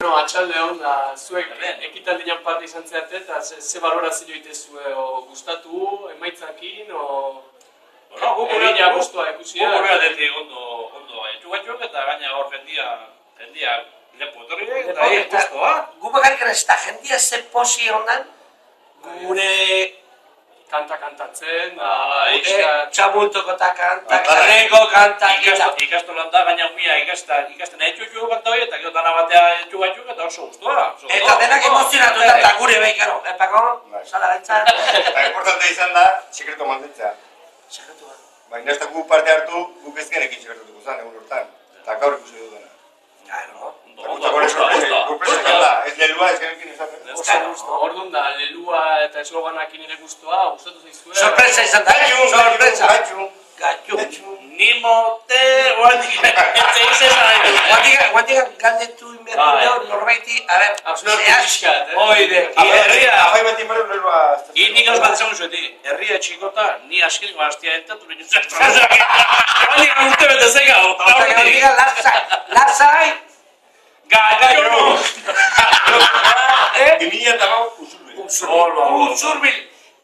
Atxalde hon, zuek ekitaldian parte izan zeate, eta ze balorazio itezue, gustatu, emaitzakin, errila guztua ikusi da? Gure aldetik ondo etxugatxuak eta gaina hor jendia lepo etorri eta guztua. Gu bakarrik ez da, jendia ze posi ondan, gure kanta kantatzen, txabultoko eta kanta, karreko kanta, ikastolan da, gaina umia ikasten etxugatxuak kanta hori, eta gero dana batea etxugatxuak eta oso guztua. Eta denak emozionatu eta gure behikaro, Pako, sala gaitza. Eta importante izan da, sekreto mantentzea. Sekretua. Baina ez da gu parte hartu, guk ezkenekin sekretuko zen, egun hortan. Eta gaur ikusi dudana. Ez lelua ezkenekin izaten. Orduan da, lelua eta esloganakin ere guztua, gustatu zaizue? Sorpresa izan da, sorpresa. Gatxu. Nimote, Guantikan galdetu inbertu norbaiti, a ber, zehaz, oide. Herria, Afai bat inbertu lelua. nik gauz bat esan zueti, herria txikota, ni askenik bastia entatu nahi zuzak. Guantik urte bete zegau. Lasai. Gatxo. Gimila eta gau usurbil. Usurbil.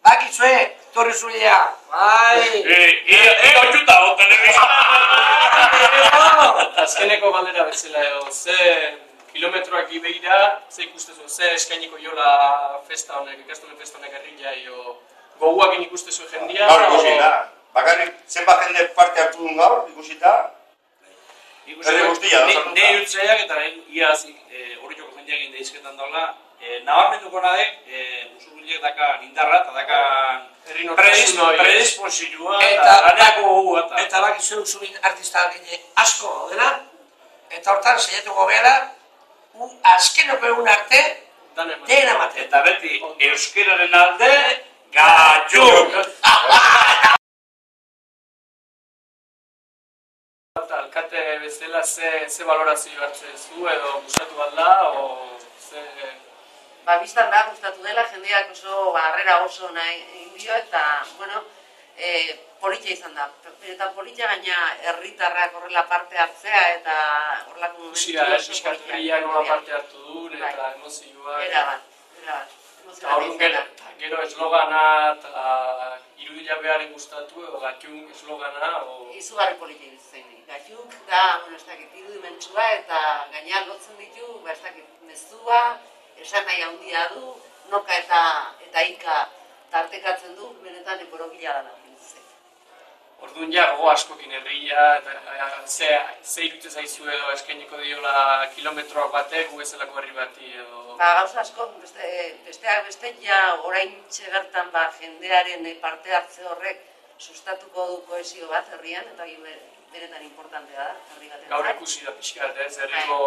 Bakizue, torri zulia. Bai. Ego txuta, Azkeneko galdera bezala, ze kilometroak ibeira, ze ikustezu, ze eskainiko jola festa honek, ikastolen festa honek herria, goguakin ikustezu jendia? Gaur ikusita. Bakarrik, zenbat jende parte hartu duen gaur, ikusita. Herri guztia, da sartuta. Nei utzaiak eta iaz horretxoko jendeak egin deizketan daula, nabarmenduko nadek, usurbilek dakan indarra eta dakan predisposizioa eta ganeako gogu eta. Eta bakizue usurbil artista gine asko dela, eta hortan saiatuko gara, azkenoko egun arte, dena mate. Eta beti, euskeraren alde, gatxuk! Alkate bezala ze balorazio hartzen zu edo gustatu balda, Biztan da, gustatu dela, jendeak oso harrera oso nahi indio eta, bueno, politia izan da. Eta politia gaina herritarrak horrela parte hartzea eta horrelako momentu oso politia. Herriak nola parte hartu duen eta emozioa. Erabat. Eta gero eslogana eta irudila beharren gustatu edo gatxunk eslogana izugarri politia izaten. Gatxuk da, ez dakit, irudimentsua eta gaina lotzen ditu, ez dakit, mezua, esan nahi handia du, noka eta ika tartekatzen du, benetan ekorokila dana. Orduan ja, gogo askokin herria, eta ze iruditzen zaizu edo eskainiko diola kilometroak batek, gu bezalako herri bati edo... Gauza asko, besteak beste ja orain txegertan jendearen parte hartze horrek sustatuko du kohesio bat herrian, eta benetan importantea da, herri batean. Gaur ikusi da pixkat, herriko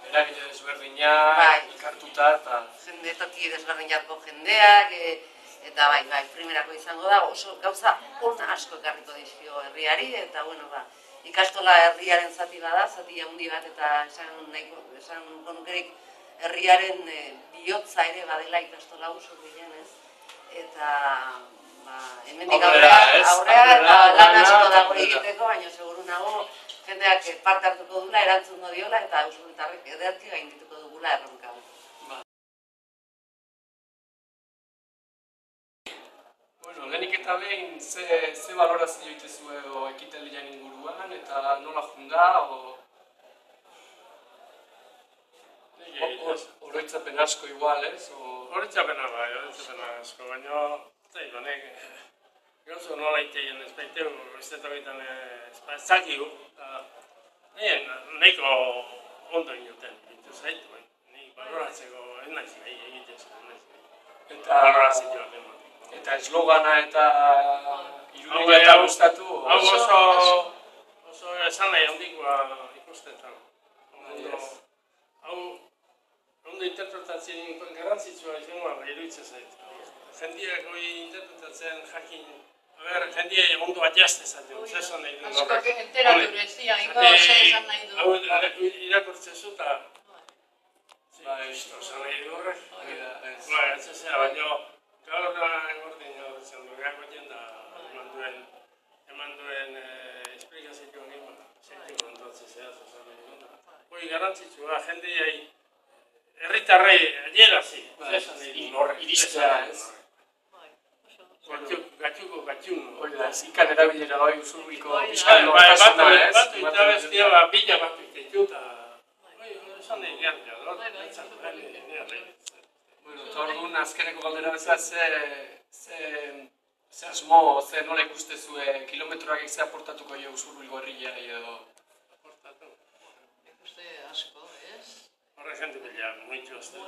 eragile desberdinak, elkartuta eta... Jende toki desberdinatko jendeak, eta bai, primerako izango da, oso gauza ona asko ekarriko dizkio herriari, eta ikastola herriaren zati bada, zati handi bat, eta esan konukerik herriaren bihotza ere badela ikastola oso gehienez, eta hemendik aurrea eta lan asko dago egiteko, baina seguru nago jendeak parte hartuko dula, erantzungo diola, eta usurbiltarrek ederki gaindituko dugula erronka. Lehenik eta behin, ze balorazio itezu edo ekitaldian inguruan, eta nola junda, oroitzapen asko igual, ez? Oroitzapen asko, baina, gauzo nola iteien ez baiteu, ez eta baitan ez zakigu, nahiko ondo inuten, zaitu, nik baloratzeko ez nahiz nahi egiten balorazioak eman. Eta eslogana eta irudila eta gustatu? Hau oso esan nahi handikoa ikusten zen. Hau ondo interpretatzen garrantzitsua izangoa iruditzen zait. Jendeak hori interpretatzen jakin, jendea ondo bat jazte zaten, zesan nahi duen. Askoak enteratu bezia, ingo zesan nahi du. Hau irakurtzen zu eta... Esan nahi du horrek. Ez ezea, baina... Gaur engordin gaurtzen du, gako jenda eman duen esplikazioa egin, sentitu entonces, hori garrantzitsua, jendeai herritarrei adierazi. Iristea, ez? Gatxuko. Hori da, ikan erabilera bai Usurbilko pixkan nortasuna, ez? Batu eta bestia bila batu iketu eta... Esan nahi gertia, Bueno, eta orduan azkeneko galdera bezala ze asmo, ze nola ikustezue kilometroak ze aportatuko jo Usurbilgo herria edo... Aportatu. Ikuste asko, ez? Horre jente bila, muitxo ez da.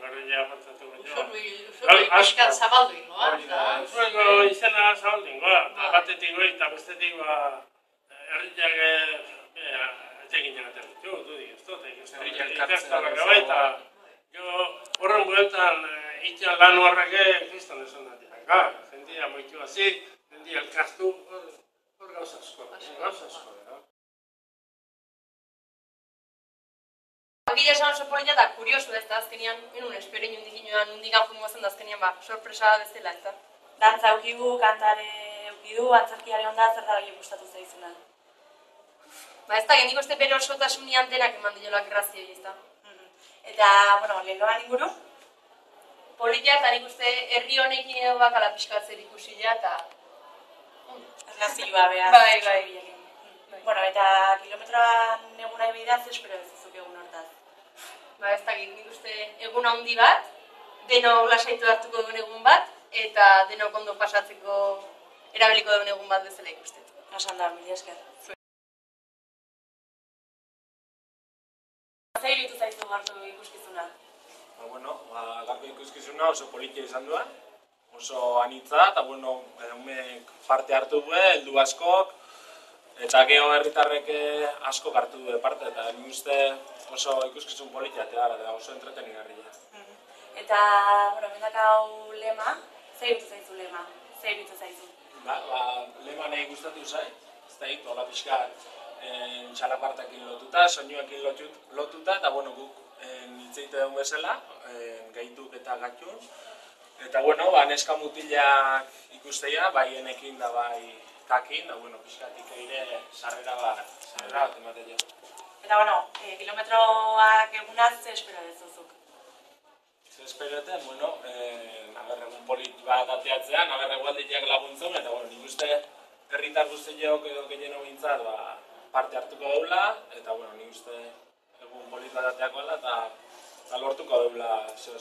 Herria aportatuko jo. Usurbil pixkat zabaldu ingoa. Usurbilgo izena zabaldu ingoa. Batetik goi eta bestetik herriak etekin jagaten ditu, dudik ez dut. Ikastorrak baita. Horren bueltan itxan lan horreke kriston esan da dira. Jendia moitu hazi, jendia elkartu, hor gauza asko. Gila esan oso polita eta kuriosu ez da azkenian, enun espero inundik inoan undikan fungo zen da azkenian sorpresa bezala ez da. Dantza eukigu, kantare eukidu, antzerkiare onda zer da gehiago gustatu zaizuna. Ez da, gendiko este bere osotasunean denak eman diolak errazioi ez da. Eta, bueno, leloan inguru? Politia eta nik uste herri honekin edo bakala pixkatzer ikusila eta... Erlazioa behar. Bai. Bueno, eta kilometroan eguna ebidaz, espero bezizuk egun hortaz. Ez da, nik uste egun handi bat, denok lasaitu hartuko duen egun bat, eta denok ondo pasatzeko erabiliko duen egun bat bezala ikustetu. Osan da, mila esker. Zer iritu zaizu gartu ikuskizuna? Gartu ikuskizuna oso politia izan duen, oso anitza, eta umek parte hartu du, heldu askok, eta geho herritarrek asko hartu du parte, eta nik uste oso ikuskizun politia eta oso entretenigarria. Eta, bendak hau lema, zer iritu zaizu lema? Zer iritu zaizu? Lema nahi gustatu zait, ez da hit, hola pixkat txalapartakin lotuta, soinuakin lotuta, eta guk hitzeite dugu bezala, gaituk eta gatxun. Eta neska mutilak ikustea, bai enekin da bai takin, da pixkatik eire sarrera bat ematea. Eta kilometroak egunaz ze espero dezuzuk? Ze esperoten, egun polit bat ateatzea, egualditiak laguntzen, eta nik uste herritar guztiak edo gehieno bintzat parte hartuko daula, eta nik uste egun polit bat ateako dela, eta lortuko daula zeo.